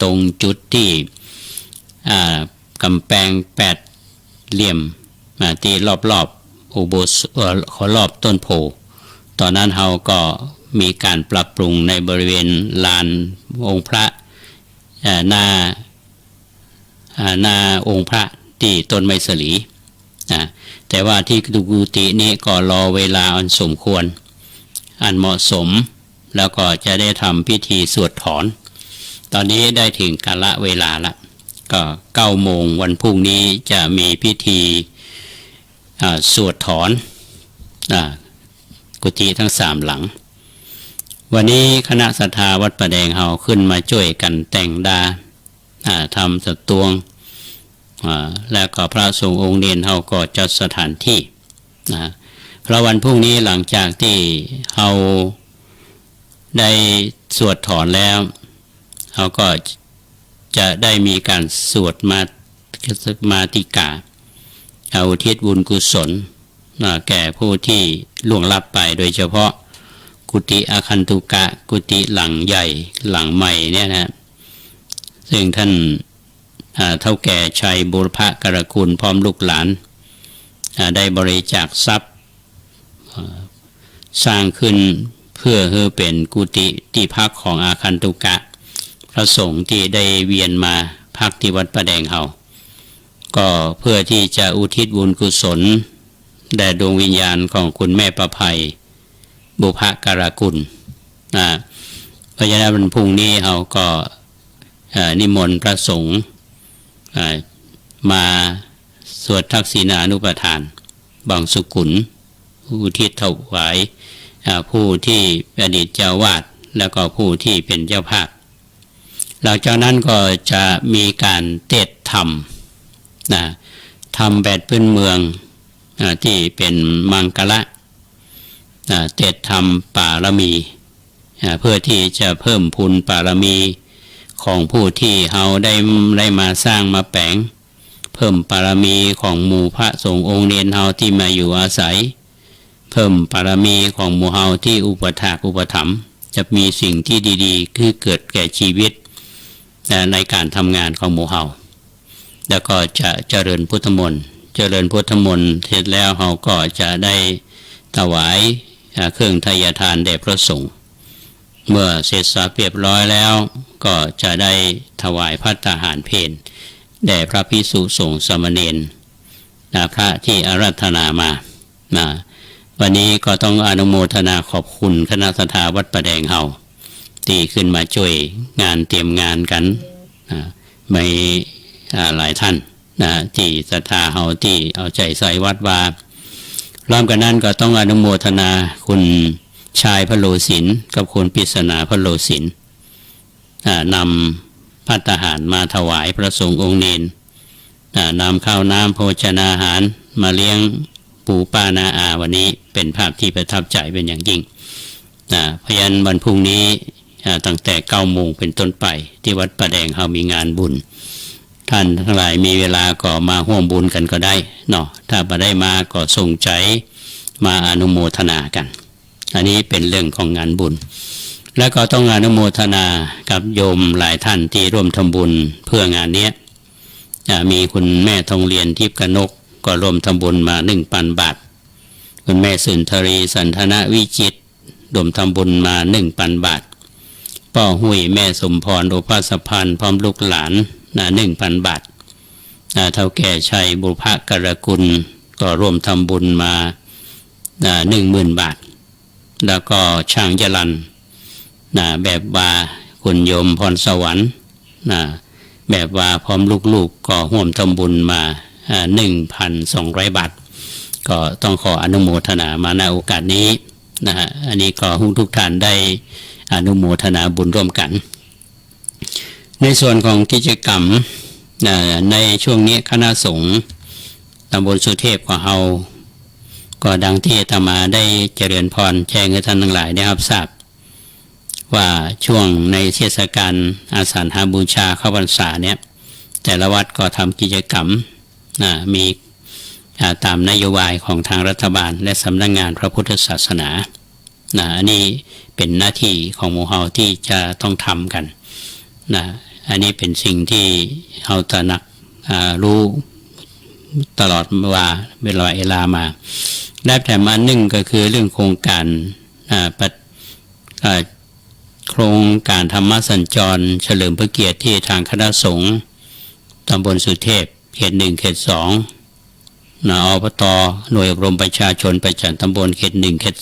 ตรงจุดที่กำแพง8 เหลี่ยมที่รอบอุโบสถรอบต้นโพตอนนั้นเราก็มีการปรับปรุงในบริเวณลานองค์พระหน้าองค์พระที่ต้นไมสลีแต่ว่าที่กุฏินี้ก็รอเวลาอันสมควรอันเหมาะสมแล้วก็จะได้ทำพิธีสวดถอนตอนนี้ได้ถึงกาลเวลาละก็9 โมงวันพรุ่งนี้จะมีพิธีสวดถอนกุฏิทั้ง3 หลังวันนี้คณะศรัทธาวัดประแดงเฮาขึ้นมาช่วยกันแต่งดาทำสตวงแล้วก็พระสงฆ์องค์เนรเฮาก็จัดสถานที่เพราะวันพรุ่งนี้หลังจากที่เฮาได้สวดถอนแล้วเฮาก็จะได้มีการสวดมาติกาอุทิศบุญกุศลแก่ผู้ที่ล่วงลับไปโดยเฉพาะกุฏิอาคันตุกะกุฏิหลังใหญ่หลังใหม่เนี่ยนะซึ่งท่านเท่าแก่ชัยบุรพกรคุณพร้อมลูกหลานได้บริจาคทรัพย์สร้างขึ้นเพื่อให้เป็นกุฏิที่พักของอาคันตุกะพระสงฆ์ที่ได้เวียนมาพักที่วัดประแดงเฮาก็เพื่อที่จะอุทิศบุญกุศลแด่ดวงวิญญาณของคุณแม่ประภัยบุพการกุลเพราะฉะนั้นวันพรุ่งนี้เราก็นิมนต์พระสงฆ์มาสวดทักษิณานุปทานบังสุกุลอุทิศถวายผู้ที่เป็นอดีตเจ้าวาดแล้วก็ผู้ที่เป็นเจ้าภาพหลังจากนั้นก็จะมีการเทศธรรมธรรมแบบพื้นเมืองที่เป็นมังกละเทศธรรมปารมีเพื่อที่จะเพิ่มพูนปารมีของผู้ที่เราได้มาสร้างมาแปลงเพิ่มปารมีของหมู่พระสงฆ์องค์เนรเฮาที่มาอยู่อาศัยเพิ่มปารมีของหมู่เฮาที่อุปถากอุปถัมภ์จะมีสิ่งที่ดีๆคือเกิดแก่ชีวิตในการทำงานของหมู่เฮาแล้วก็จะเจริญพุทธมนต์เสร็จแล้วเฮาก็จะได้ถวายเครื่องทายทานแด่พระสงฆ์เมื่อเสร็จสับเรียบร้อยแล้วก็จะได้ถวายภัตตาหารเพลแด่พระภิกษุสงฆ์สามเณรพระที่อาราธนามาวันนี้ก็ต้องอนุโมทนาขอบคุณคณะศรัทธาวัดประแดงเฮาที่ขึ้นมาช่วยงานเตรียมงานกันมีหลายท่านที่ศรัทธาเฮาที่เอาใจใส่วัดวาร่วมกันนั้นก็ต้องอนุโมทนาคุณชายพระโลศินกับคุณปริศนาพระโลศินนำภัตตาหารมาถวายพระสงฆ์องค์เนรนำข้าวน้ำโภชนาหารมาเลี้ยงปู่ป้านาอาวันนี้เป็นภาพที่ประทับใจเป็นอย่างยิ่งเพราะฉะนั้นวันพรุ่งนี้ตั้งแต่9 โมงเป็นต้นไปที่วัดประแดงเฮามีงานบุญท่านทั้งหลายมีเวลาก็มาร่วมบุญกันก็ได้เนาะถ้าไม่ได้มาก็ส่งใจมาอนุโมทนากันอันนี้เป็นเรื่องของงานบุญแล้วก็ต้องอนุโมทนากับโยมหลายท่านที่ร่วมทำบุญเพื่องานนี้มีคุณแม่ทองเรียนทิพย์กนกก็ร่วมทำบุญมา 1,000 บาทคุณแม่สุนทรีสันทนาวิจิตร รวมทำบุญมา 1,000 บาทป้อหุยแม่สมพรโอภาสพันธ์พร้อมลูกหลาน 1,000 บาทเท่าแก่ชัยบุพกรกุลก็ร่วมทำบุญมา 10,000 บาทแล้วก็ช่างยลันแบบว่าคุณโยมพรสวรรค์แบบว่าพร้อมลูกๆก็ร่วมทำบุญมา 1,200 บาทก็ต้องขออนุโมทนามาในโอกาสนี้นะฮะอันนี้ก็ทุกท่านได้อนุโมทนาบุญร่วมกันในส่วนของกิจกรรมในช่วงนี้คณะสงฆ์ตำบลสุเทพของเราก็ดังที่อาตมาได้เจริญพรแจ้งให้ท่านทั้งหลายได้รับทราบว่าช่วงในเทศกาลอาสาฬหบูชาเข้าพรรษาเนี่ยแต่ละวัดก็ทำกิจกรรมมีตามนโยบายของทางรัฐบาลและสำนักงานพระพุทธศาสนาอันนี้เป็นหน้าที่ของหมู่เฮาที่จะต้องทำกันอันนี้เป็นสิ่งที่เฮาตระหนักรู้ตลอดว่าเวลามาได้แต่มาหนึ่งก็คือเรื่องโครงการโครงการธรรมสัญจรเฉลิมพระเกียรติที่ทางคณะสงฆ์ตำบลสุเทพเขต 1 เขต 2อบต.หน่วยอบรมประชาชนประจำตำบลเขต 1 เขต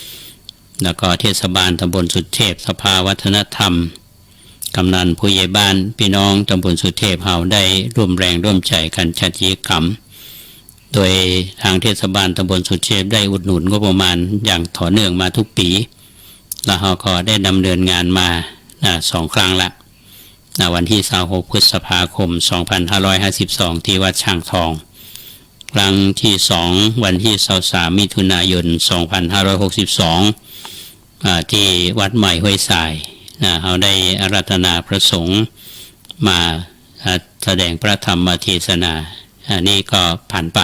2แล้วก็เทศบาลตำบลสุเทพสภาวัฒนธรรมกำนันผู้ใหญ่บ้านพี่น้องตำบลสุเทพเฮาได้ร่วมแรงร่วมใจกันจัดกิจกรรมโดยทางเทศบาลตำบลสุเทพได้อุดหนุนงบประมาณอย่างต่อเนื่องมาทุกปีและเฮาก็ได้ดำเนินงานมา2 ครั้งละวันที่26 พฤษภาคม 2552ที่วัดช่างทองครั้งที่2วันที่23 มิถุนายน 2562ที่วัดใหม่ห้วยทรายเขาได้อาราธนาพระสงฆ์มาแสดงพระธรรมเทศนาอันนี้ก็ผ่านไป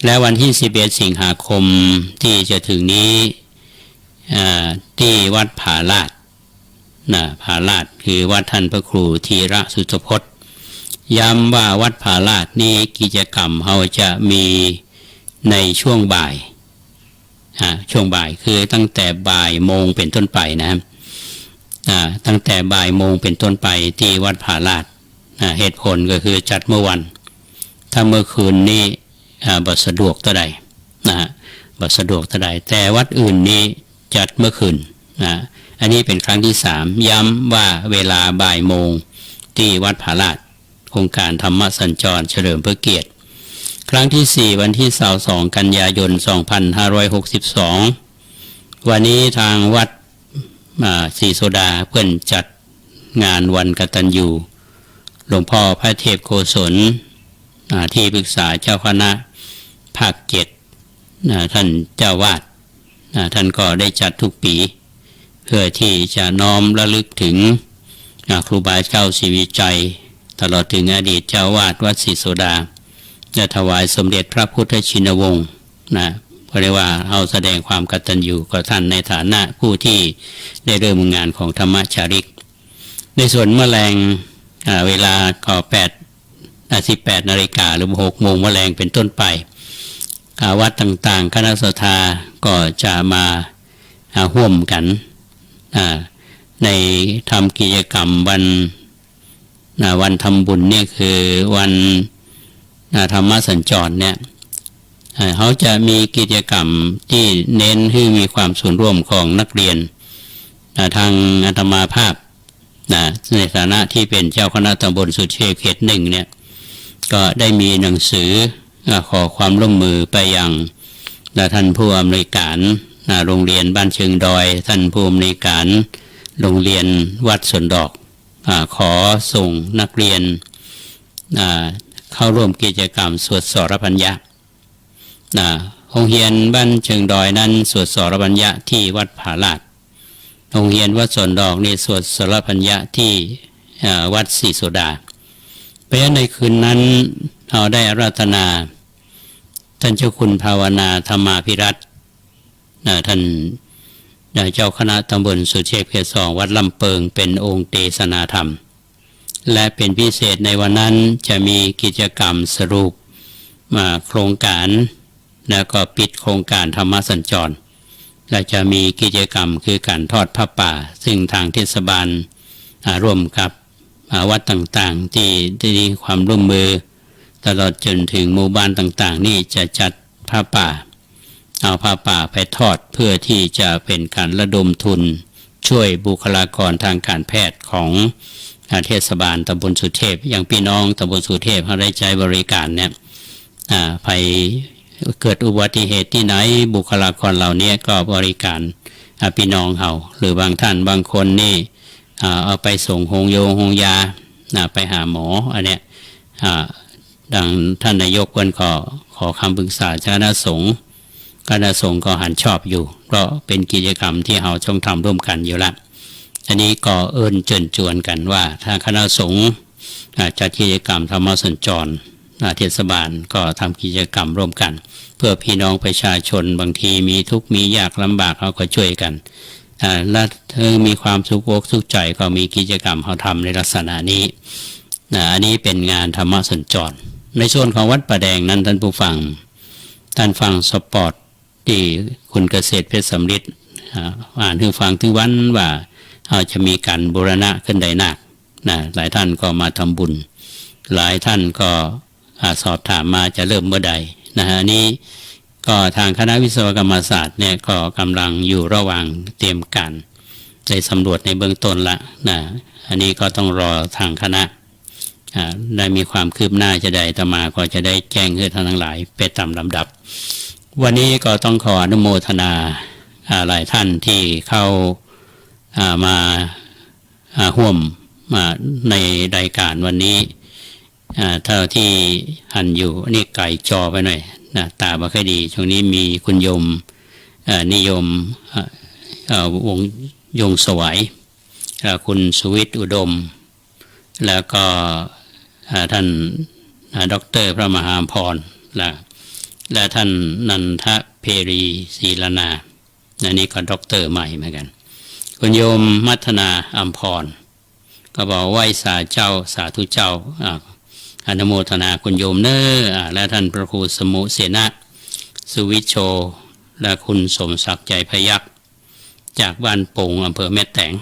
และวันที่11 สิงหาคมที่จะถึงนี้ที่วัดผาลาดผาลาดคือวัดท่านพระครูธีระสุทธพจน์ย้ำว่าวัดผาลาดนี้กิจกรรมเขาจะมีในช่วงบ่ายคือตั้งแต่บ่ายโมงเป็นต้นไปนะครับตั้งแต่บ่ายโมงเป็นต้นไปที่วัดผาลาดเหตุผลก็คือจัดเมื่อวันถ้าเมื่อคืนนี้บ่สะดวกเท่าใดบ่สะดวกเท่าใดแต่วัดอื่นนี้จัดเมื่อคืนอันนี้เป็นครั้งที่3ย้ำว่าเวลาบ่ายโมงที่วัดผาลาดโครงการธรรมสัญจรเฉลิมพระเกียรติครั้งที่4วันที่22 กันยายน 2562วันนี้ทางวัดศรีโซดาเพื่อนจัดงานวันกตัญญูหลวงพ่อพระเทพโกศลที่ปรึกษาเจ้าคณะภาค7ท่านเจ้าวาดท่านก็ได้จัดทุกปีเพื่อที่จะน้อมระลึกถึงครูบาเจ้าศรีวิจัยตลอดถึงอดีตเจ้าวาดวัดศรีโซดาจะถวายสมเด็จพระพุทธชินวงศ์เพราะว่าเอาแสดงความกตัญญูกับท่านในฐานะผู้ที่ได้เริ่มงานของธรรมจาริกในส่วนเมื่อแรงเวลาก็18 นาฬิกาหรือ6 โมงเมื่อแรงเป็นต้นไปวัดต่างๆคณะสัทธาก็จะมาร่วมกันในทำกิจกรรมวันทำบุญเนี่ยคือวันธรรมสัญจรเนี่ยเขาจะมีกิจกรรมที่เน้นให้มีความส่วนร่วมของนักเรียนทางอาตมาภาพในฐานะที่เป็นเจ้าคณะตำบลสุเทพเขต 1เนี่ยก็ได้มีหนังสือขอความร่วมมือไปยังท่านผู้อำนวยการโรงเรียนบ้านเชิงดอยท่านผู้อำนวยการโรงเรียนวัดสวนดอกขอส่งนักเรียนเข้าร่วมกิจกรรมสวดสรพัญญะโรงเรียนบ้านเชิงดอยนั้นสวดสรพัญญะที่วัดผาลาดโรงเรียนวัดสวนดอกนี่สวดสรพัญญะที่วัดศรีโซดาเพราะฉะนั้นในคืนนั้นเราได้อาราธนาท่านเจ้าคุณภาวนาธรรมาภิรัตน์ท่านเจ้าคณะตำบลสุเทพเขต 2วัดลำเปิงเป็นองค์เทศนาธรรมและเป็นพิเศษในวันนั้นจะมีกิจกรรมสรุปโครงการแล้วก็ปิดโครงการธรรมสัญจร และจะมีกิจกรรมคือการทอดผ้าป่าซึ่งทางเทศบาลร่วมกับวัดต่างๆที่ได้ความร่วมมือตลอดจนถึงหมู่บ้านต่างๆนี่จะจัดผ้าป่าเอาผ้าป่าไปทอดเพื่อที่จะเป็นการระดมทุนช่วยบุคลากรทางการแพทย์ของเทศบาลตำบลสุเทพอย่างพี่น้องตำบลสุเทพเขาได้ใช้บริการเนี่ยไปเกิดอุบัติเหตุที่ไหนบุคลากรเหล่านี้ก็บริการพี่น้องเขาหรือบางท่านบางคนนี่เอาไปส่งโรงยาไปหาหมออันเนี้ยดังท่านนายกวันขอคำปรึกษาคณะสงฆ์ก็หันชอบอยู่เพราะเป็นกิจกรรมที่เราต้องทำร่วมกันอยู่แล้วอันนี้ก็เอิญเชิญชวนกันว่าถ้าคณะสงฆ์จัดกิจกรรมธรรมสัญจรเทศบาลก็ทำกิจกรรมร่วมกันเพื่อพี่น้องประชาชนบางทีมีทุกข์มียากลำบากเขาก็ช่วยกันและถ้ามีความสุขอกสุขใจก็มีกิจกรรมเขาทำในลักษณะนี้อันนี้เป็นงานธรรมสัญจรในส่วนของวัดป่าแดงนั้นท่านผู้ฟังสปอร์ตที่คุณเกษตรเพชรสำริดอ่านให้ฟังถึงวันว่าจะมีการบูรณะขึ้นใดนักหลายท่านก็มาทำบุญหลายท่านก็สอบถามมาจะเริ่มเมื่อใดนี้ก็ทางคณะวิศวกรรมศาสตร์เนี่ยก็กำลังอยู่ระหว่างเตรียมการได้สำรวจในเบื้องต้นละอันนี้ก็ต้องรอทางคณะได้มีความคืบหน้าจะได้ต่อมาก็จะได้แจ้งให้ท่านทั้งหลายไปตามลำดับวันนี้ก็ต้องขออนุโมทนาหลายท่านที่เข้ามาร่วมในรายการวันนี้เท่าที่หันอยู่นี่ไก่จอไปหน่อยตาบ่ค่อยดีช่วงนี้มีคุณโยมนิยมวงยงสวัยคุณสุวิทย์อุดมแล้วก็ท่านดร.พระมหาพรและท่านนันทเพรีศรีลนาอันนี้ก็ด็อกเตอร์ใหม่เหมือนกันคุณโยมมัทนาอัมพรก็บอกไหว้สาธุเจ้าอนุโมทนาคุณโยมเนอและท่านพระครูสมุเสนะสุวิชโชและคุณสมศักดิ์ใจพยัคฆ์จากบ้านป่งอำเภอแม่แตง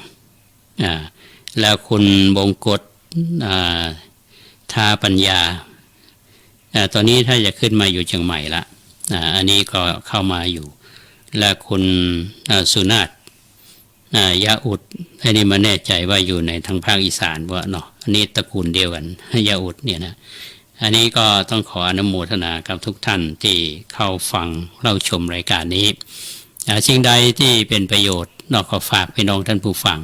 แล้วคุณบงกฎทาปัญญาตอนนี้ถ้าจะขึ้นมาอยู่เชียงใหม่ละอันนี้ก็เข้ามาอยู่และคุณสุนาถยะอุดอันนี้มาแน่ใจว่าอยู่ในทางภาคอีสานว่าเนาะอันนี้ตระกูลเดียวกันยะอุดเนี่ยนะอันนี้ก็ต้องขออนุโมทนากับทุกท่านที่เข้าฟังเราชมรายการนี้สิ่งใดที่เป็นประโยชน์นอกขอฝากพี่น้องท่านผู้ฟัง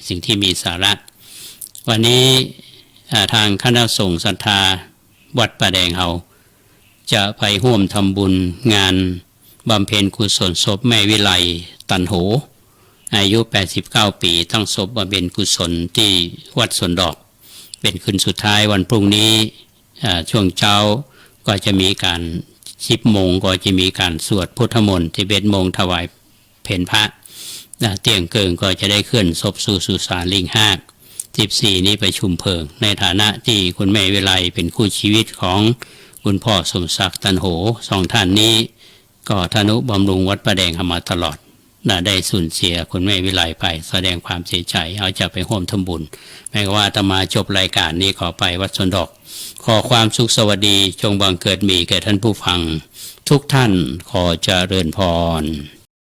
สิ่งที่มีสาระวันนี้ทางคณะสงฆ์ศรัทธาวัดป่าแดงเฮาจะไปร่วมทำบุญงานบำเพ็ญกุศลศพแม่วิไลตันโหอายุ89ปีตั้งศพบำเพ็ญกุศลที่วัดสวนดอกเป็นคืนสุดท้ายวันพรุ่งนี้ช่วงเช้าก็จะมีการ10 โมงก็จะมีการสวดพุทธมนต์11 โมงถวายเพลพระเตียงเกิงก็จะได้เคลื่อนศพสู่สุสานลิง14นี้ไปชุมเพลิงในฐานะที่คุณแม่วิไลเป็นคู่ชีวิตของคุณพ่อสมศักดิ์ตันโห2ท่านนี้ก็ทนุบำรุงวัดป่าแดงมาตลอดได้สูญเสียคุณแม่วิไลไปแสดงความเสียใจเอาจะไปร่วมทำบุญแม้ว่าอาตมาจบรายการนี้ขอไปวัดสวนดอกขอความสุขสวัสดีจงบังเกิดมีแก่ท่านผู้ฟังทุกท่านขอเจริญพร